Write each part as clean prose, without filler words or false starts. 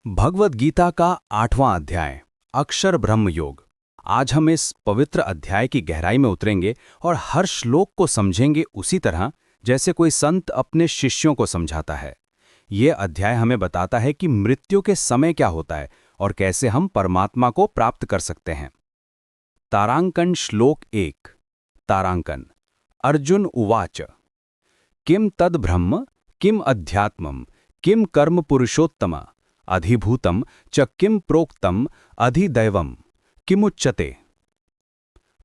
भगवद गीता का 8वां अध्याय अक्षर ब्रह्म योग। आज हम इस पवित्र अध्याय की गहराई में उतरेंगे और हर श्लोक को समझेंगे उसी तरह जैसे कोई संत अपने शिष्यों को समझाता है। ये अध्याय हमें बताता है कि मृत्यु के समय क्या होता है और कैसे हम परमात्मा को प्राप्त कर सकते हैं। तारांकन श्लोक 1। तारांकन। अर्जुन उवाच किम तद ब्रह्म किम अध्यात्मम किम कर्म पुरुषोत्तम अधिभूतम च किम प्रोक्तम अधिदैवम किमुच्यते।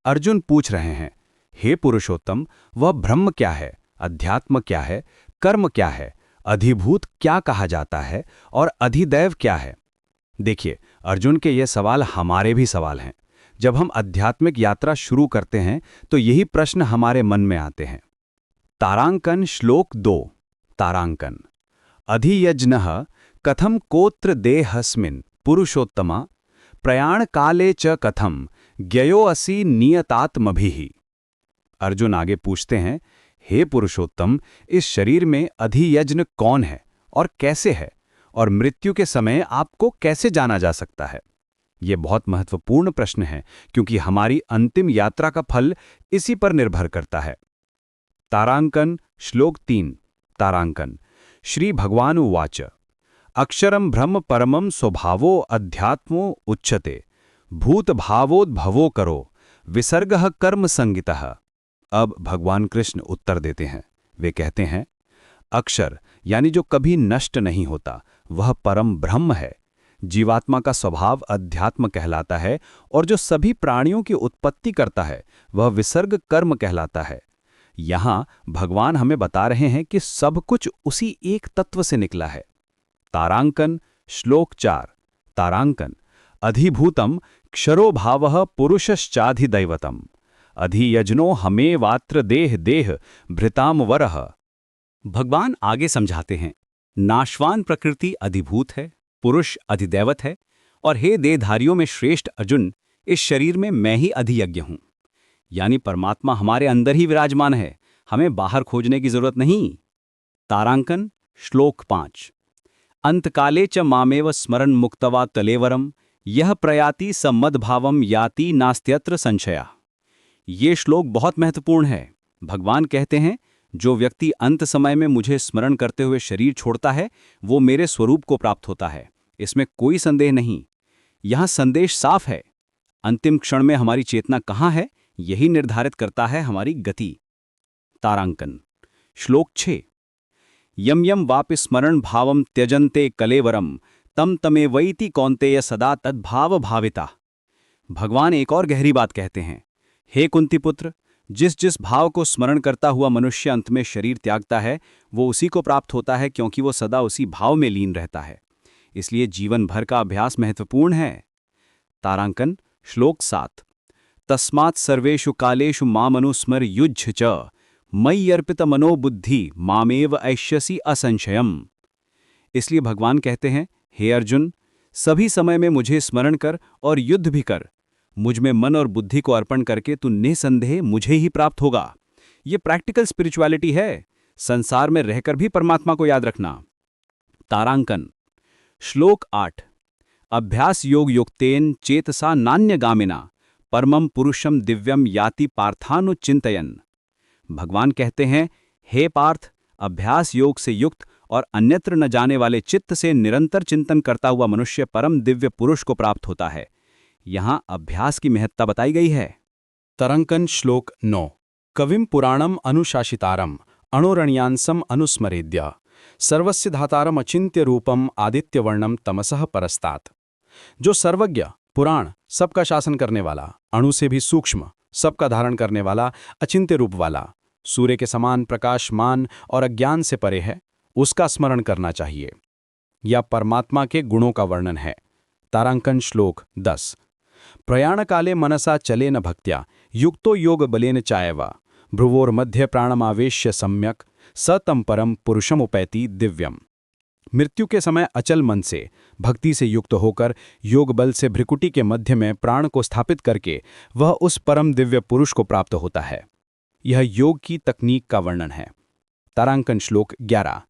अर्जुन पूछ रहे हैं, हे पुरुषोत्तम, वह ब्रह्म क्या है, अध्यात्म क्या है, कर्म क्या है, अधिभूत क्या कहा जाता है और अधिदैव क्या है। देखिए, अर्जुन के ये सवाल हमारे भी सवाल हैं। जब हम आध्यात्मिक यात्रा शुरू करते हैं तो यही प्रश्न हमारे मन में आते हैं। तारांकन श्लोक 2। तारांकन। अधियज्ञः कथम कोत्र देहस्मिन् पुरुषोत्तमा प्रयाण काले च कथम ज्ञयोऽसि नियतात्मभिः। अर्जुन आगे पूछते हैं, हे पुरुषोत्तम, इस शरीर में अधियज्ञ कौन है और कैसे है, और मृत्यु के समय आपको कैसे जाना जा सकता है। ये बहुत महत्वपूर्ण प्रश्न है क्योंकि हमारी अंतिम यात्रा का फल इसी पर निर्भर करता है। तारांकन श्लोक 3। तारांकन। श्री भगवान उवाच अक्षरम ब्रह्म परमं स्वभावो अध्यात्मो उच्यते भूतभावोद्भवो करो विसर्गः कर्म संगितः। अब भगवान कृष्ण उत्तर देते हैं। वे कहते हैं, अक्षर यानी जो कभी नष्ट नहीं होता वह परम ब्रह्म है। जीवात्मा का स्वभाव अध्यात्म कहलाता है और जो सभी प्राणियों की उत्पत्ति करता है वह विसर्ग कर्म कहलाता है। यहां भगवान हमें बता रहे हैं कि सब कुछ उसी एक तत्व से निकला है। तारांकन श्लोक 4। तारांकन। अधिभूतम क्षरो भावः पुरुषश्चाधिदैवतम अधियज्ञो हमेवात्र देह देह भृताम वरः। भगवान आगे समझाते हैं, नाशवान प्रकृति अधिभूत है, पुरुष अधिदैवत है, और हे देहधारियों में श्रेष्ठ अर्जुन, इस शरीर में मैं ही अधियज्ञ हूं। यानी परमात्मा हमारे अंदर ही विराजमान है, हमें बाहर खोजने की जरूरत नहीं। तारांकन श्लोक 5। अंतकाले च मामेव स्मरण मुक्तवा कलेवरम यह प्रयाति स मद्भावम याति नास्त्यत्र संशया। ये श्लोक बहुत महत्वपूर्ण है। भगवान कहते हैं, जो व्यक्ति अंत समय में मुझे स्मरण करते हुए शरीर छोड़ता है वो मेरे स्वरूप को प्राप्त होता है, इसमें कोई संदेह नहीं। यहां संदेश साफ है, अंतिम क्षण में हमारी चेतना कहाँ है यही निर्धारित करता है हमारी गति। तारांकन श्लोक 6। यम यम वापि स्मरण भावम त्यजन्ते कलेवरम तम तमेवैति कौन्तेय सदा तद्भाव भाविता। भगवान एक और गहरी बात कहते हैं, हे कुंती पुत्र, जिस जिस भाव को स्मरण करता हुआ मनुष्य अंत में शरीर त्यागता है वो उसी को प्राप्त होता है, क्योंकि वो सदा उसी भाव में लीन रहता है। इसलिए जीवन भर का अभ्यास महत्वपूर्ण है। तारांकन श्लोक 7। तस्मात् सर्वेषु कालेषु मामनुस्मर युज्य च मयि अर्पित मनोबुद्धि मामेव ऐष्यसि असंशयम्। इसलिए भगवान कहते हैं, हे अर्जुन, सभी समय में मुझे स्मरण कर और युद्ध भी कर। मुझ में मन और बुद्धि को अर्पण करके तू निसंदेह मुझे ही प्राप्त होगा। ये प्रैक्टिकल स्पिरिचुअलिटी है, संसार में रहकर भी परमात्मा को याद रखना। तारांकन श्लोक 8। अभ्यास योग युक्तेन चेतसा नान्यगामिना परमं पुरुषम दिव्यम याति पार्थानुचिंतयन्। भगवान कहते हैं, हे पार्थ, अभ्यास योग से युक्त और अन्यत्र न जाने वाले चित्त से निरंतर चिंतन करता हुआ मनुष्य परम दिव्य पुरुष को प्राप्त होता है। यहां अभ्यास की महत्ता बताई गई है। तरंकन श्लोक 9। कविम पुराणम अनुशासितारम अणुरणयांसम अनुस्मरेद्य सर्वस्य धातारम अचिंत्य रूपम आदित्यवर्णम तमसः परस्तात्। जो सर्वज्ञ, पुराण, सबका शासन करने वाला, अणु से भी सूक्ष्म, सबका धारण करने वाला, अचिंत्य रूप वाला, सूर्य के समान प्रकाशमान और अज्ञान से परे है, उसका स्मरण करना चाहिए। यह परमात्मा के गुणों का वर्णन है। तारांकन श्लोक 10। प्रयाण काले मनसा चलेन भक्त्या युक्तो योग बलेन चायवा भ्रुवोर्मध्ये प्राणमावेश्य सम्यक स तम परम पुरुषमुपैति दिव्यम। मृत्यु के समय अचल मन से, भक्ति से युक्त होकर योग बल से भ्रिकुटी के मध्य में प्राण को स्थापित करके वह उस परम दिव्य पुरुष को प्राप्त होता है। यह योग की तकनीक का वर्णन है। तारांकन श्लोक 11।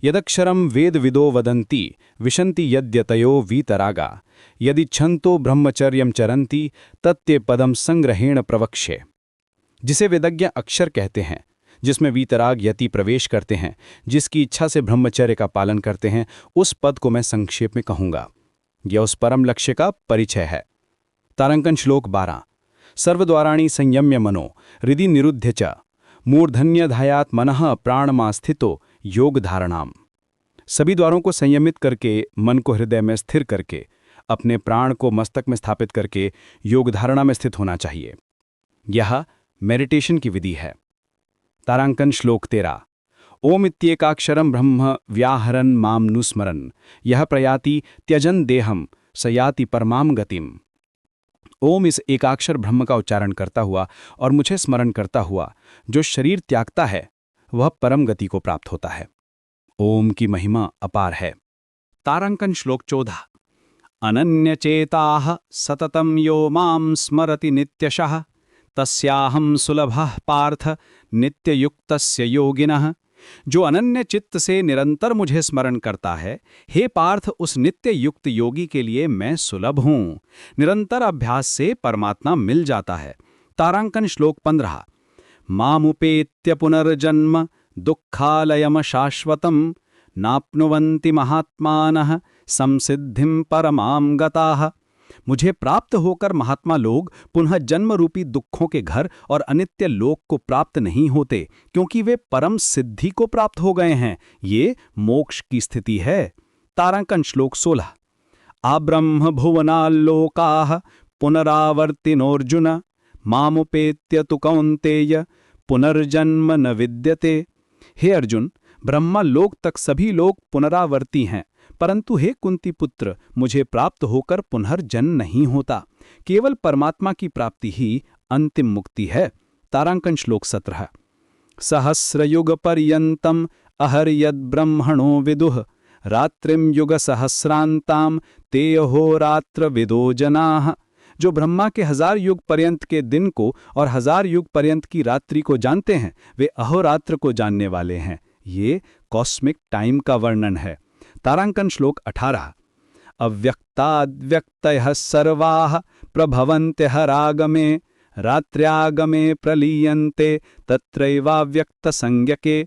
यदक्षरम वेदविदो वदन्ति विशन्ति यद्यतयो वीतरागा यदिच्छन्तो ब्रह्मचर्यम चरन्ति तत्ते पदम संग्रहेण प्रवक्ष्ये। जिसे वेदज्ञ अक्षर कहते हैं, जिसमें वीतराग यति प्रवेश करते हैं, जिसकी इच्छा से ब्रह्मचर्य का पालन करते हैं, उस पद को मैं संक्षेप में कहूंगा। यह उस परम लक्ष्य का परिचय है। तारंकन श्लोक 12। सर्वद्वाराणि संयम्य मनो हृदि निरुध्य च मूर्धन्यधायात् मनः प्राणमास्थितो योग धारणाम। सभी द्वारों को संयमित करके, मन को हृदय में स्थिर करके, अपने प्राण को मस्तक में स्थापित करके योग धारणा में स्थित होना चाहिए। यह मेडिटेशन की विधि है। तारांकन श्लोक 13। ओम इत्येकाक्षरं ब्रह्म व्याहरन् माम नुस्मरन् यह प्रयाति त्यजन देहम सयाति परमाम गतिम। ओम इस एकाक्षर ब्रह्म का उच्चारण करता हुआ और मुझे स्मरण करता हुआ जो शरीर त्यागता है वह परम गति को प्राप्त होता है। ओम की महिमा अपार है। तारांकन श्लोक 14। अनन्यचेताः सततं यो मां स्मरति नित्यशः तस्याहं सुलभः पार्थ नित्ययुक्तस्य योगिनः। जो अनन्य चित्त से निरंतर मुझे स्मरण करता है, हे पार्थ, उस नित्य युक्त योगी के लिए मैं सुलभ हूँ। निरंतर अभ्यास से परमात्मा मिल जाता है। तारांकन श्लोक 15। मामुपेत्य पुनर्जन्म दुःखालयम शाश्वतम् नाप्नुवन्ति महात्मानः संसिद्धिं परमां गताः। मुझे प्राप्त होकर महात्मा लोग पुनः जन्म रूपी दुखों के घर और अनित्य लोक को प्राप्त नहीं होते, क्योंकि वे परम सिद्धि को प्राप्त हो गए हैं। ये मोक्ष की स्थिति है। तारांकन श्लोक 16। आब्रह्म भुवनाल्लोकाः पुनरावर्तिनोऽर्जुन मामुपेत्य तु कौन्तेय पुनर्जन्म न विद्यते। हे अर्जुन, ब्रह्मा लोक तक सभी लोग पुनरावर्ती हैं, परंतु हे कुंती पुत्र, मुझे प्राप्त होकर पुनर्जन्म नहीं होता। केवल परमात्मा की प्राप्ति ही अंतिम मुक्ति है। तारांकन श्लोक 17। सहस्रयुग पर्यंतम अहर्यद ब्रह्मणो विदुः रात्रिम युग सहस्रांताम ते अहोरात्र विदो जनाः। जो ब्रह्मा के 1000 युग पर्यंत के दिन को और 1000 युग पर्यंत की रात्रि को जानते हैं, वे अहोरात्र को जानने वाले हैं। ये कॉस्मिक टाइम का वर्णन है। तारांकन श्लोक 18। अव्यक्ताद्व्यक्तयः सर्वाः प्रभवन्त्यः रागमे रात्र्यागमे प्रलीयन्ते तत्रैवाव्यक्त संज्ञके।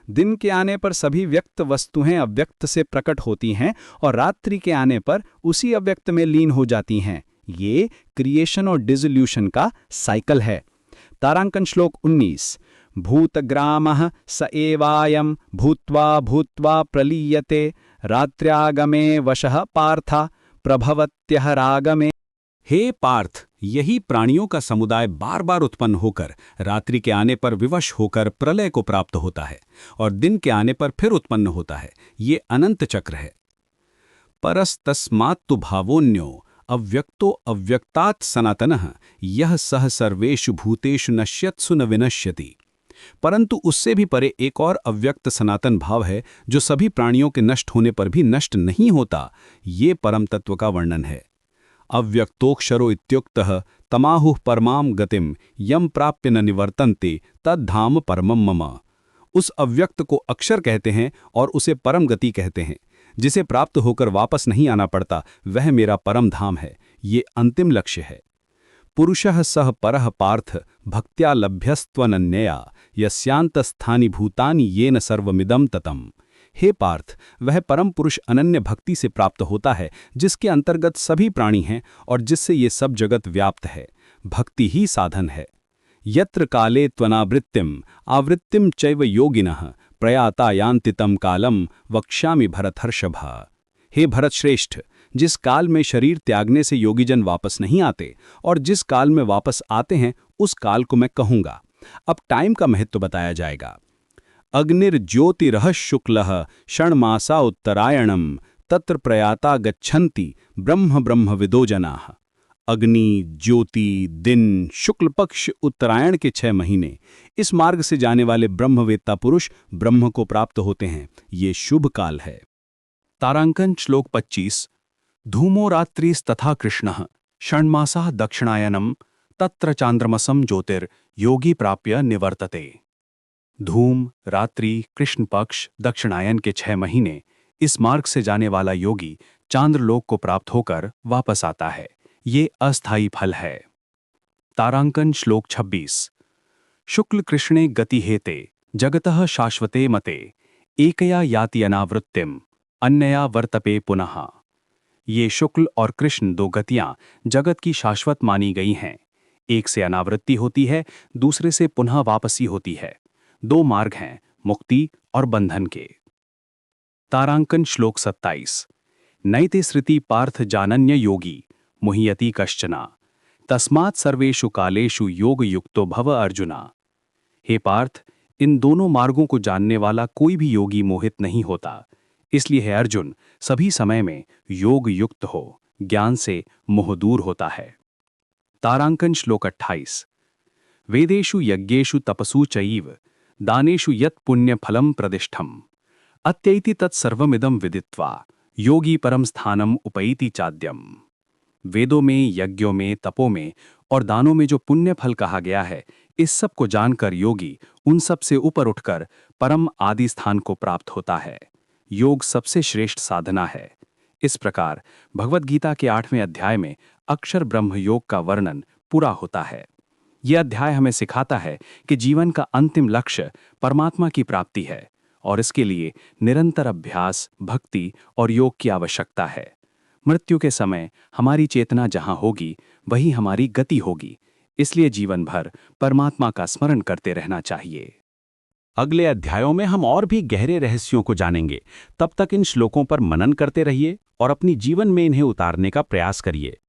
दिन के आने पर सभी व्यक्त वस्तुएं अव्यक्त से प्रकट होती हैं और रात्रि के आने पर उसी अव्यक्त में लीन हो जाती हैं। ये क्रिएशन और डिसोल्यूशन का साइकिल है। तारांकन श्लोक 19। भूतग्रामः स एवायं भूत्वा भूत्वा प्रलीयते रात्र्यागमे वशः पार्था प्रभवत्यः रागमे। हे पार्थ, यही प्राणियों का समुदाय बार बार उत्पन्न होकर रात्रि के आने पर विवश होकर प्रलय को प्राप्त होता है और दिन के आने पर फिर उत्पन्न होता है। ये अनंत चक्र है। परस्तस्मात्तु भावोऽन्यो अव्यक्तो अव्यक्तात् सनातनः यह सह सर्वेषु भूतेषु नश्यत्सु न विनश्यति। परंतु उससे भी परे एक और अव्यक्त सनातन भाव है जो सभी प्राणियों के नष्ट होने पर भी नष्ट नहीं होता। ये परम तत्व का वर्णन है। अव्यक्तोक्षरो इत्युक्तः तमाहुः परमां गतिम यम प्राप्य न निवर्तन्ते तद्धाम परमं मम। उस अव्यक्त को अक्षर कहते हैं और उसे परम गति कहते हैं। जिसे प्राप्त होकर वापस नहीं आना पड़ता, वह मेरा परम धाम है। ये अंतिम लक्ष्य है। पुरुषः सह परः पार्थ भक्त्या लभ्यस्त्वनन्यया यस्यांतस्थानि भूतानि येन सर्वमिदं ततम्। हे पार्थ, वह परम पुरुष अनन्य भक्ति से प्राप्त होता है जिसके अंतर्गत सभी प्राणी हैं और जिससे ये सब जगत व्याप्त है। भक्ति ही साधन है। यत्र काले त्वनावृत्तिम आवृत्तिम चैव योगिनः प्रयाता यान्ति तं कालम वक्ष्यामि भरतहर्षभा। हे भरत श्रेष्ठ, जिस काल में शरीर त्यागने से योगीजन वापस नहीं आते और जिस काल में वापस आते हैं उस काल को मैं कहूँगा। अब टाइम का महत्व बताया जाएगा। अग्निर्ज्योतिरः शुक्लः षण्मासा उत्तरायणम तत्र प्रयाता गच्छन्ति ब्रह्म ब्रह्मविदो जनाः। अग्नि, ज्योति, दिन, शुक्ल पक्ष, उत्तरायण के 6 महीने, इस मार्ग से जाने वाले ब्रह्मवेत्ता पुरुष ब्रह्म को प्राप्त होते हैं। ये शुभ काल है। तारांकन श्लोक 25। धूमो रात्रिस्तथा कृष्णः षण्मासाः दक्षिणायनम तत्र चांद्रमसं ज्योतिर्योगी प्राप्य निवर्तते। धूम, रात्रि, कृष्ण पक्ष, दक्षिणायन के 6 महीने इस मार्ग से जाने वाला योगी चांद्रलोक को प्राप्त होकर वापस आता है। ये अस्थायी फल है। तारांकन श्लोक 26। शुक्ल कृष्णे गति हेते जगतः शाश्वते मते एकया याति अनावृत्तिम अन्यया वर्तपे पुनः। ये शुक्ल और कृष्ण 2 गतियां जगत की शाश्वत मानी गई हैं। एक से अनावृत्ति होती है, दूसरे से पुनः वापसी होती है। 2 मार्ग हैं, मुक्ति और बंधन के। तारांकन श्लोक 27। नैते श्रुति पार्थ जानन्य योगी मुह्यति कश्चना तस्मात् सर्वेषु कालेषु योग युक्तो भव अर्जुना। हे पार्थ, इन दोनों मार्गों को जानने वाला कोई भी योगी मोहित नहीं होता। इसलिए है अर्जुन, सभी समय में योग युक्त हो, ज्ञान से मोह दूर होता है। तारांकन श्लोक 28। वेदेषु यज्ञेषु तपसु चैव दानेषु यत् पुण्य फलम प्रदिष्ठम अत्यैति तत्सर्वमिदं विदित्वा योगी परम स्थानम उपैति चाद्यम। वेदों में, यज्ञों में, तपों में और दानों में जो पुण्य फल कहा गया है, इस सब को जानकर योगी उन सब से ऊपर उठकर परम आदि स्थान को प्राप्त होता है। योग सबसे श्रेष्ठ साधना है। इस प्रकार भगवद गीता के 8वें अध्याय में अक्षर ब्रह्म योग का वर्णन पूरा होता है। यह अध्याय हमें सिखाता है कि जीवन का अंतिम लक्ष्य परमात्मा की प्राप्ति है और इसके लिए निरंतर अभ्यास, भक्ति और योग की आवश्यकता है। मृत्यु के समय हमारी चेतना जहां होगी, वही हमारी गति होगी। इसलिए जीवन भर परमात्मा का स्मरण करते रहना चाहिए। अगले अध्यायों में हम और भी गहरे रहस्यों को जानेंगे। तब तक इन श्लोकों पर मनन करते रहिए और अपनी जीवन में इन्हें उतारने का प्रयास करिए।